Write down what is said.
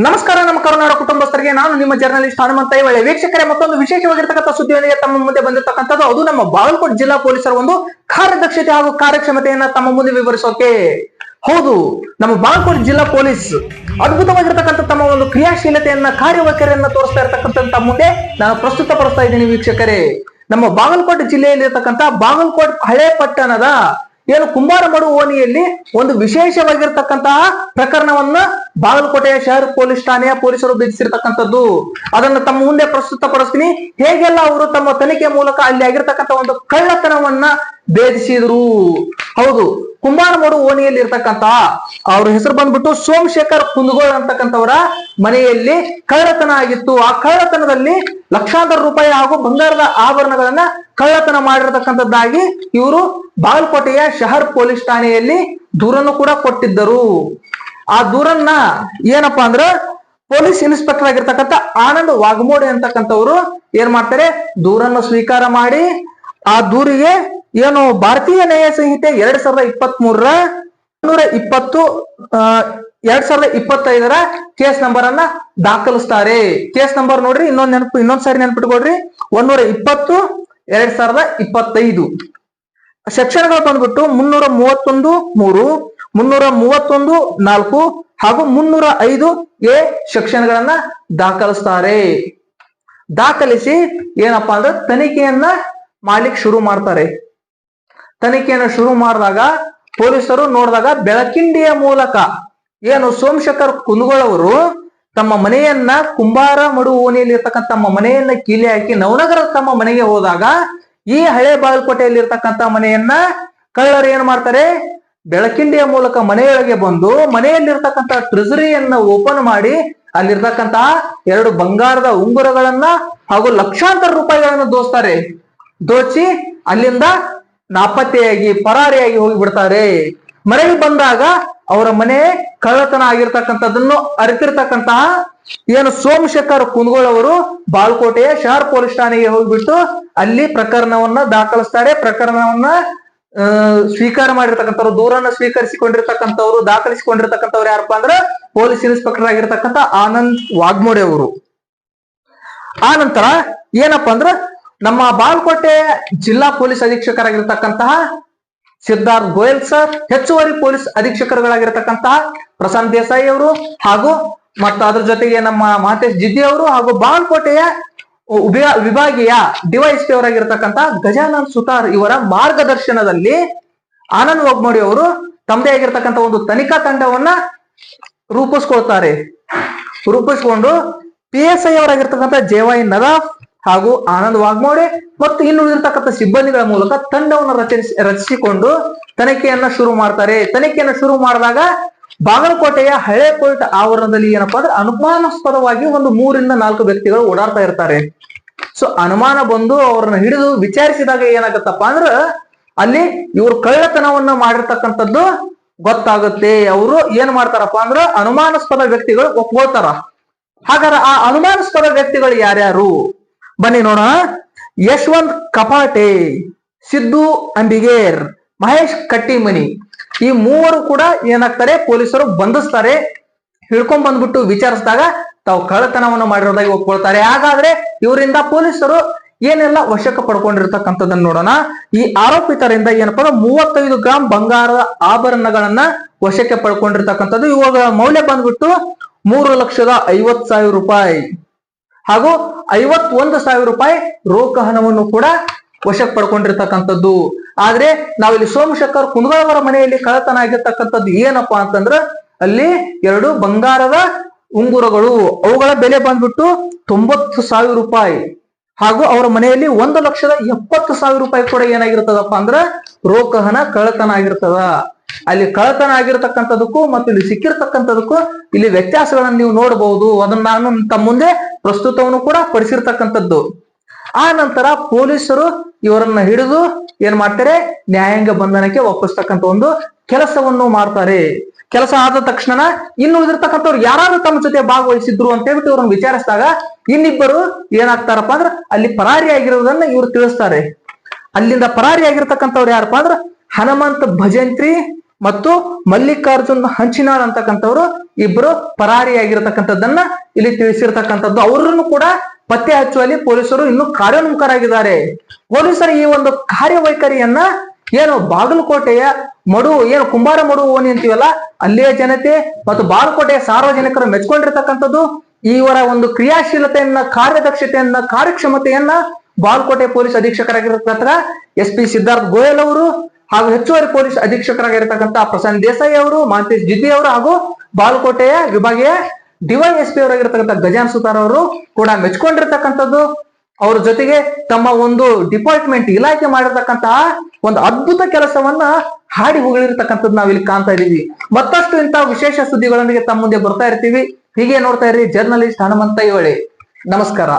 ನಮಸ್ಕಾರ ನಮ್ಮ ಕರುನಾಡ ಕುಟುಂಬಸ್ಥರಿಗೆ ನಾನು ನಿಮ್ಮ ಜರ್ನಲಿಸ್ಟ್ ಹನುಮಂತ ಇವಳೆ. ವೀಕ್ಷಕರೇ, ಮತ್ತೊಂದು ವಿಶೇಷವಾಗಿರ್ತಕ್ಕಂಥ ಸುದ್ದಿಯೊಂದಿಗೆ ತಮ್ಮ ಮುಂದೆ ಬಂದಿರತಕ್ಕಂಥದ್ದು ಅದು ನಮ್ಮ ಬಾಗಲಕೋಟೆ ಜಿಲ್ಲಾ ಪೊಲೀಸರ ಒಂದು ಕಾರ್ಯದಕ್ಷತೆ ಹಾಗೂ ಕಾರ್ಯಕ್ಷಮತೆಯನ್ನ ತಮ್ಮ ಮುಂದೆ ವಿವರಿಸೋಕೆ. ಹೌದು, ನಮ್ಮ ಬಾಗಲಕೋಟೆ ಜಿಲ್ಲಾ ಪೊಲೀಸ್ ಅದ್ಭುತವಾಗಿರ್ತಕ್ಕಂಥ ತಮ್ಮ ಒಂದು ಕ್ರಿಯಾಶೀಲತೆಯನ್ನ ಕಾರ್ಯವೈಖರಿಯನ್ನ ತೋರಿಸ್ತಾ ಇರ್ತಕ್ಕಂಥ ಮುಂದೆ ನಾನು ಪ್ರಸ್ತುತಪಡಿಸ್ತಾ ಇದ್ದೀನಿ. ವೀಕ್ಷಕರೇ, ನಮ್ಮ ಬಾಗಲಕೋಟೆ ಜಿಲ್ಲೆಯಲ್ಲಿ ಇರ್ತಕ್ಕಂಥ ಬಾಗಲಕೋಟೆ ಹಳೆ ಪಟ್ಟಣದ ಏನು ಕುಂಬಾರಮಡು ಓಣಿಯಲ್ಲಿ ಒಂದು ವಿಶೇಷವಾಗಿರ್ತಕ್ಕಂತಹ ಪ್ರಕರಣವನ್ನ ಬಾಗಲಕೋಟೆಯ ಶಹರ್ ಪೊಲೀಸ್ ಠಾಣೆಯ ಪೊಲೀಸರು ಭೇದಿಸಿರ್ತಕ್ಕಂಥದ್ದು. ಅದನ್ನ ತಮ್ಮ ಮುಂದೆ ಪ್ರಸ್ತುತಪಡಿಸ್ತೀನಿ. ಹೇಗೆಲ್ಲ ಅವರು ತಮ್ಮ ತನಿಖೆ ಮೂಲಕ ಅಲ್ಲಿ ಆಗಿರ್ತಕ್ಕಂಥ ಒಂದು ಕಳ್ಳತನವನ್ನ ಭೇದಿಸಿದ್ರು. ಹೌದು, ಕುಂಬಾರಮಡು ಓಣಿಯಲ್ಲಿ ಇರ್ತಕ್ಕಂತ ಅವ್ರ ಹೆಸರು ಬಂದ್ಬಿಟ್ಟು ಸೋಮಶೇಖರ್ ಕುಂದಗೋಳ್ ಅಂತಕ್ಕಂಥವರ ಮನೆಯಲ್ಲಿ ಕಳ್ಳತನ ಆಗಿತ್ತು. ಆ ಕಳ್ಳತನದಲ್ಲಿ ಲಕ್ಷಾಂತರ ರೂಪಾಯಿ ಹಾಗೂ ಬಂಗಾರದ ಆಭರಣಗಳನ್ನ ಕಳ್ಳತನ ಮಾಡಿರತಕ್ಕಂಥದ್ದಾಗಿ ಇವರು ಬಾಗಲಕೋಟೆಯ ಶಹರ್ ಪೊಲೀಸ್ ಠಾಣೆಯಲ್ಲಿ ದೂರನ್ನು ಕೂಡ ಕೊಟ್ಟಿದ್ದರು. ಆ ದೂರನ್ನ ಏನಪ್ಪಾ ಅಂದ್ರ ಪೊಲೀಸ್ ಇನ್ಸ್ಪೆಕ್ಟರ್ ಆಗಿರ್ತಕ್ಕಂಥ ಆನಂದ್ ವಾಘಮೋಡೆ ಅಂತಕ್ಕಂಥವ್ರು ಏನ್ ಮಾಡ್ತಾರೆ, ದೂರನ್ನು ಸ್ವೀಕಾರ ಮಾಡಿ ಆ ದೂರಿಗೆ ಏನು ಭಾರತೀಯ ನ್ಯಾಯ ಸಂಹಿತೆ 2023 2025 ಕೇಸ್ ನಂಬರ್ ಅನ್ನ ದಾಖಲಿಸ್ತಾರೆ. ಕೇಸ್ ನಂಬರ್ ನೋಡ್ರಿ, ಇನ್ನೊಂದ್ಸಾರಿ ನೆನ್ಪಿಟ್ಕೊಡ್ರಿ, 120/2025. ಸೆಕ್ಷನ್ಗಳು ಬಂದ್ಬಿಟ್ಟು 331(3), 331(4) ಹಾಗೂ 305A ಸೆಕ್ಷನ್ಗಳನ್ನ ದಾಖಲಿಸ್ತಾರೆ. ದಾಖಲಿಸಿ ಏನಪ್ಪಾ ಅಂದ್ರೆ ತನಿಖೆಯನ್ನ ಮಾಡ್ಲಿಕ್ಕೆ ಶುರು ಮಾಡ್ತಾರೆ. ತನಿಖೆಯನ್ನು ಶುರು ಮಾಡಿದಾಗ ಪೊಲೀಸರು ನೋಡಿದಾಗ ಬೆಳಕಿಂಡಿಯ ಮೂಲಕ ಏನು ಸೋಮಶೇಖರ್ ಕುಂದಗೋಳ್ ಅವರು ತಮ್ಮ ಮನೆಯನ್ನ ಕುಂಬಾರಮಡು ಓಣಿಯಲ್ಲಿ ಇರ್ತಕ್ಕಂಥ ತಮ್ಮ ಮನೆಯನ್ನ ಕೀಲಿ ಹಾಕಿ ನವನಗರದ ತಮ್ಮ ಮನೆಗೆ ಹೋದಾಗ ಈ ಹಳೆ ಬಾಗಲಕೋಟೆಯಲ್ಲಿ ಇರ್ತಕ್ಕಂಥ ಮನೆಯನ್ನ ಕಳ್ಳರು ಏನ್ ಮಾಡ್ತಾರೆ, ಬೆಳಕಿಂಡಿಯ ಮೂಲಕ ಮನೆಯೊಳಗೆ ಬಂದು ಮನೆಯಲ್ಲಿರ್ತಕ್ಕಂಥ ಟ್ರೆಜರಿಯನ್ನ ಓಪನ್ ಮಾಡಿ ಅಲ್ಲಿರ್ತಕ್ಕಂತಹ 2 ಬಂಗಾರದ ಉಂಗುರಗಳನ್ನ ಹಾಗೂ ಲಕ್ಷಾಂತರ ರೂಪಾಯಿಗಳನ್ನ ದೋಚಿ ಅಲ್ಲಿಂದ ನಾಪತ್ತೆಯಾಗಿ ಪರಾರಿಯಾಗಿ ಹೋಗಿಬಿಡ್ತಾರೆ. ಮನೆಗೆ ಬಂದಾಗ ಅವರ ಮನೆ ಕಳ್ಳತನ ಆಗಿರ್ತಕ್ಕಂಥದ್ದನ್ನು ಅರಿತಿರ್ತಕ್ಕಂತಹ ಏನು ಸೋಮಶೇಖರ್ ಕುಂದಗೋಳ್ ಅವರು ಬಾಗಲಕೋಟೆಯ ಶಹರ್ ಪೊಲೀಸ್ ಠಾಣೆಗೆ ಹೋಗ್ಬಿಟ್ಟು ಅಲ್ಲಿ ಪ್ರಕರಣವನ್ನ ದಾಖಲಿಸ್ತಾರೆ. ಪ್ರಕರಣವನ್ನ ಸ್ವೀಕಾರ ಮಾಡಿರ್ತಕ್ಕಂಥವ್ರು, ದೂರನ್ನ ಸ್ವೀಕರಿಸಿಕೊಂಡಿರ್ತಕ್ಕಂಥವ್ರು, ದಾಖಲಿಸಿಕೊಂಡಿರ್ತಕ್ಕಂಥವ್ರು ಯಾರಪ್ಪ ಅಂದ್ರೆ ಪೊಲೀಸ್ ಇನ್ಸ್ಪೆಕ್ಟರ್ ಆಗಿರ್ತಕ್ಕಂಥ ಆನಂದ್ ವಾಘಮೋಡೆ ಅವರು. ಆ ನಂತರ ಏನಪ್ಪಾ ಅಂದ್ರ ನಮ್ಮ ಬಾಗಲಕೋಟೆ ಜಿಲ್ಲಾ ಪೊಲೀಸ್ ಅಧೀಕ್ಷಕರಾಗಿರ್ತಕ್ಕಂತಹ ಸಿದ್ಧಾರ್ಥ್ ಗೋಯಲ್ ಸರ್, ಹೆಚ್ಚುವರಿ ಪೊಲೀಸ್ ಅಧೀಕ್ಷಕರುಗಳಾಗಿರ್ತಕ್ಕಂತಹ ಪ್ರಶಾಂತ್ ದೇಸಾಯಿ ಅವರು ಹಾಗೂ ಮತ್ತು ಅದ್ರ ಜೊತೆಗೆ ನಮ್ಮ ಮಹೇಶ್ ಜಿದ್ದಿ ಅವರು ಹಾಗೂ ಬಾಗಲಕೋಟೆಯ ವಿಭಾಗೀಯ ಡಿವೈಎಸ್ಪಿ ಅವರಾಗಿರ್ತಕ್ಕಂಥ ಗಜಾನನ್ ಸುತಾರ್ ಇವರ ಮಾರ್ಗದರ್ಶನದಲ್ಲಿ ಆನಂದ್ ವಾಘಮೋಡೆ ಅವರು ತಮ್ಮದೇ ಆಗಿರ್ತಕ್ಕಂಥ ಒಂದು ತನಿಖಾ ತಂಡವನ್ನ ರೂಪಿಸ್ಕೊಂಡು PSI ಅವರಾಗಿರ್ತಕ್ಕಂಥ JY ನದಾಫ್ ಹಾಗೂ ಆನಂದ್ ವಾಘಮೋಡೆ ಮತ್ತು ಇನ್ನುಳಿದಿರ್ತಕ್ಕಂಥ ಸಿಬ್ಬಂದಿಗಳ ಮೂಲಕ ತಂಡವನ್ನು ರಚಿಸಿಕೊಂಡು ತನಿಖೆಯನ್ನ ಶುರು ಮಾಡ್ತಾರೆ. ತನಿಖೆಯನ್ನ ಶುರು ಮಾಡಿದಾಗ ಬಾಗಲಕೋಟೆಯ ಹಳೆ ಕೋರ್ಟ್ ಆವರಣದಲ್ಲಿ ಏನಪ್ಪಾ ಅಂದ್ರೆ ಅನುಮಾನಾಸ್ಪದವಾಗಿ ಒಂದು 3 ರಿಂದ 4 ವ್ಯಕ್ತಿಗಳು ಓಡಾಡ್ತಾ ಇರ್ತಾರೆ. ಸೊ ಅನುಮಾನ ಬಂದು ಅವ್ರನ್ನ ಹಿಡಿದು ವಿಚಾರಿಸಿದಾಗ ಏನಾಗತ್ತಪ್ಪ ಅಂದ್ರ ಅಲ್ಲಿ ಇವ್ರು ಕಳ್ಳತನವನ್ನ ಮಾಡಿರ್ತಕ್ಕಂಥದ್ದು ಗೊತ್ತಾಗುತ್ತೆ. ಅವರು ಏನ್ ಮಾಡ್ತಾರಪ್ಪ ಅಂದ್ರ ಅನುಮಾನಾಸ್ಪದ ವ್ಯಕ್ತಿಗಳು ಒಪ್ಕೊಳ್ತಾರ. ಹಾಗಾದ್ರೆ ಆ ಅನುಮಾನಾಸ್ಪದ ವ್ಯಕ್ತಿಗಳು ಯಾರ್ಯಾರು ಬನ್ನಿ ನೋಡೋಣ. ಯಶವಂತ್ ಕಪಾಟೆ, ಸಿದ್ದು ಅಂಬಿಗೇರ್, ಮಹೇಶ್ ಕಟ್ಟಿಮನಿ, ಈ 3 ಕೂಡ ಏನಾಗ್ತಾರೆ, ಪೊಲೀಸರು ಬಂಧಿಸ್ತಾರೆ. ಹಿಡ್ಕೊಂಡ್ ಬಂದ್ಬಿಟ್ಟು ವಿಚಾರಿಸಿದಾಗ ತಾವು ಕಳ್ಳತನವನ್ನು ಮಾಡಿರೋದಾಗಿ ಒಪ್ಕೊಳ್ತಾರೆ. ಹಾಗಾದ್ರೆ ಇವರಿಂದ ಪೊಲೀಸರು ಏನೆಲ್ಲ ವಶಕ್ಕೆ ಪಡ್ಕೊಂಡಿರ್ತಕ್ಕಂಥದ್ದನ್ನ ನೋಡೋಣ. ಈ ಆರೋಪಿತರಿಂದ ಏನಪ್ಪಾ 35 ಗ್ರಾಂ ಬಂಗಾರದ ಆಭರಣಗಳನ್ನ ವಶಕ್ಕೆ ಪಡ್ಕೊಂಡಿರ್ತಕ್ಕಂಥದ್ದು. ಇವಾಗ ಮೌಲ್ಯ ಬಂದ್ಬಿಟ್ಟು 3,50,000 ರೂಪಾಯಿ ಹಾಗೂ 51,000 ರೂಪಾಯಿ ರೋಕ ಹಣವನ್ನು ಕೂಡ ವಶಕ್ಕೆ ಪಡ್ಕೊಂಡಿರ್ತಕ್ಕಂಥದ್ದು. ಆದ್ರೆ ನಾವಿಲ್ಲಿ ಸೋಮಶೇಖರ್ ಕುಂದಗೋಳ್ ಅವರ ಮನೆಯಲ್ಲಿ ಕಳ್ಳತನ ಆಗಿರ್ತಕ್ಕಂಥದ್ದು ಏನಪ್ಪಾ ಅಂತಂದ್ರ ಅಲ್ಲಿ 2 ಬಂಗಾರದ ಉಂಗುರಗಳು, ಅವುಗಳ ಬೆಲೆ ಬಂದ್ಬಿಟ್ಟು 90,000 ರೂಪಾಯಿ ಹಾಗೂ ಅವರ ಮನೆಯಲ್ಲಿ 1,70,000 ರೂಪಾಯಿ ಕೂಡ ಏನಾಗಿರ್ತದಪ್ಪ ಅಂದ್ರ ರೋಕ ಹಣ ಕಳ್ಳತನ ಆಗಿರ್ತದ. ಅಲ್ಲಿ ಕಳ್ಳತನ ಆಗಿರ್ತಕ್ಕಂಥದಕ್ಕೂ ಮತ್ತು ಇಲ್ಲಿ ಸಿಕ್ಕಿರ್ತಕ್ಕಂಥದಕ್ಕೂ ಇಲ್ಲಿ ವ್ಯತ್ಯಾಸಗಳನ್ನ ನೀವು ನೋಡಬಹುದು. ಅದನ್ನ ನಾನು ತಮ್ಮ ಮುಂದೆ ಪ್ರಸ್ತುತವನ್ನು ಕೂಡ ಪಡಿಸಿರ್ತಕ್ಕಂಥದ್ದು. ಆ ನಂತರ ಪೊಲೀಸರು ಇವರನ್ನ ಹಿಡಿದು ಏನ್ ಮಾಡ್ತಾರೆ, ನ್ಯಾಯಾಂಗ ಬಂಧನಕ್ಕೆ ಒಪ್ಪಿಸ್ತಕ್ಕಂಥ ಒಂದು ಕೆಲಸವನ್ನು ಮಾಡ್ತಾರೆ. ಕೆಲಸ ಆದ ತಕ್ಷಣ ಇನ್ನು ಉಳಿದಿರ್ತಕ್ಕಂಥವ್ರು ಯಾರಾದ್ರೂ ತಮ್ಮ ಜೊತೆ ಭಾಗವಹಿಸಿದ್ರು ಅಂತ ಹೇಳ್ಬಿಟ್ಟು ಇವ್ರನ್ನ ವಿಚಾರಿಸಿದಾಗ ಇನ್ನಿಬ್ಬರು ಏನಾಗ್ತಾರಪ್ಪ ಅಂದ್ರ ಅಲ್ಲಿ ಪರಾರಿಯಾಗಿರೋದನ್ನ ಇವ್ರು ತಿಳಿಸ್ತಾರೆ. ಅಲ್ಲಿಂದ ಪರಾರಿಯಾಗಿರ್ತಕ್ಕಂಥವ್ರು ಯಾರಪ್ಪ ಅಂದ್ರ ಹನುಮಂತ್ ಭಜಂತ್ರಿ ಮತ್ತು ಮಲ್ಲಿಕಾರ್ಜುನ್ ಹಂಚಿನಾಳ್ ಅಂತಕ್ಕಂಥವ್ರು ಇಬ್ರು ಪರಾರಿಯಾಗಿರತಕ್ಕಂಥದ್ದನ್ನ ಇಲ್ಲಿ ತಿಳಿಸಿರ್ತಕ್ಕಂಥದ್ದು. ಅವರನ್ನು ಕೂಡ ಪತ್ತೆ ಹಚ್ಚುವಲ್ಲಿ ಪೊಲೀಸರು ಇನ್ನು ಕಾರ್ಯೋನ್ಮುಖರಾಗಿದ್ದಾರೆ. ಪೊಲೀಸರ ಈ ಒಂದು ಕಾರ್ಯವೈಖರಿಯನ್ನ ಏನು ಬಾಗಲಕೋಟೆಯ ಏನು ಕುಂಬಾರ ಮಡು ಓಣಿ ಅಂತೀವಲ್ಲ, ಅಲ್ಲಿಯ ಜನತೆ ಮತ್ತು ಬಾಗಲಕೋಟೆಯ ಸಾರ್ವಜನಿಕರು ಮೆಚ್ಕೊಂಡಿರ್ತಕ್ಕಂಥದ್ದು. ಇವರ ಒಂದು ಕ್ರಿಯಾಶೀಲತೆಯನ್ನ, ಕಾರ್ಯದಕ್ಷತೆಯನ್ನ, ಕಾರ್ಯಕ್ಷಮತೆಯನ್ನ ಬಾಗಲಕೋಟೆ ಪೊಲೀಸ್ ಅಧೀಕ್ಷಕರಾಗಿರತಕ್ಕಂಥ SP ಸಿದ್ಧಾರ್ಥ್ ಗೋಯಲ್ ಅವರು ಹಾಗೂ ಹೆಚ್ಚುವರಿ ಪೊಲೀಸ್ ಅಧೀಕ್ಷಕರಾಗಿರ್ತಕ್ಕಂಥ ಪ್ರಸನ್ನ ದೇಸಾಯಿ ಅವರು, ಮಹಂತೇಶ್ ಜಿದ್ದಿ ಅವರು ಹಾಗೂ ಬಾಗಲಕೋಟೆಯ ವಿಭಾಗೀಯ DYSP ಅವರಾಗಿರ್ತಕ್ಕಂಥ ಗಜಾನ್ ಸುತಾರ್ ಅವರು ಕೂಡ ಮೆಚ್ಕೊಂಡಿರ್ತಕ್ಕಂಥದ್ದು. ಅವ್ರ ಜೊತೆಗೆ ತಮ್ಮ ಒಂದು ಡಿಪಾರ್ಟ್ಮೆಂಟ್ ಇಲಾಖೆ ಮಾಡಿರ್ತಕ್ಕಂತಹ ಒಂದು ಅದ್ಭುತ ಕೆಲಸವನ್ನ ಹಾಡಿ ಹೊಗಳಿರ್ತಕ್ಕಂಥದ್ದು ನಾವಿಲ್ಲಿ ಕಾಣ್ತಾ ಇದೀವಿ. ಮತ್ತಷ್ಟು ಇಂತಹ ವಿಶೇಷ ಸುದ್ದಿಗಳೊಂದಿಗೆ ತಮ್ಮ ಮುಂದೆ ಬರ್ತಾ ಇರ್ತೀವಿ. ಹೀಗೆ ನೋಡ್ತಾ ಇರ್ರಿ ಜರ್ನಲಿಸ್ಟ್ ಹನುಮಂತ ಇವಳೆ. ನಮಸ್ಕಾರ.